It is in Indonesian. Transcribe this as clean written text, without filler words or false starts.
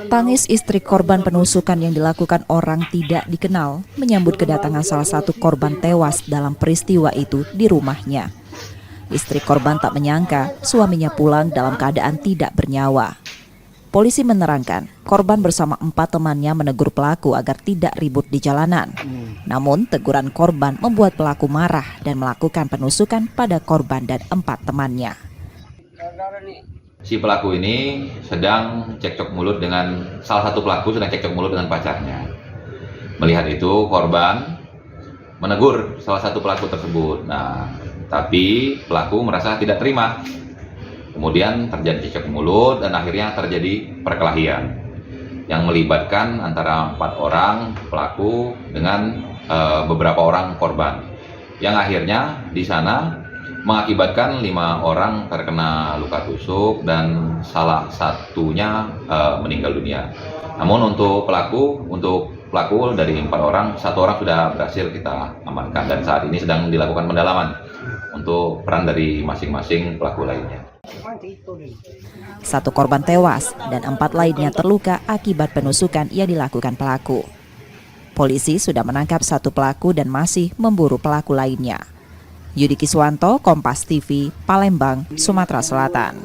Tangis istri korban penusukan yang dilakukan orang tidak dikenal menyambut kedatangan salah satu korban tewas dalam peristiwa itu di rumahnya. Istri korban tak menyangka suaminya pulang dalam keadaan tidak bernyawa. Polisi menerangkan, korban bersama 4 temannya menegur pelaku agar tidak ribut di jalanan. Namun, teguran korban membuat pelaku marah dan melakukan penusukan pada korban dan 4 temannya. Si pelaku ini sedang cekcok mulut dengan salah satu pelaku sedang cekcok mulut dengan pacarnya. Melihat itu, korban menegur salah satu pelaku tersebut. Nah, tapi pelaku merasa tidak terima. Kemudian terjadi cekcok mulut dan akhirnya terjadi perkelahian yang melibatkan antara 4 orang pelaku dengan beberapa orang korban. Yang akhirnya di sana mengakibatkan 5 orang terkena luka tusuk dan salah satunya meninggal dunia. Namun untuk pelaku dari 4 orang, 1 orang sudah berhasil kita amankan dan saat ini sedang dilakukan pendalaman untuk peran dari masing-masing pelaku lainnya. 1 korban tewas dan 4 lainnya terluka akibat penusukan yang dilakukan pelaku. Polisi sudah menangkap 1 pelaku dan masih memburu pelaku lainnya. Yudi Kiswanto, Kompas TV, Palembang, Sumatera Selatan.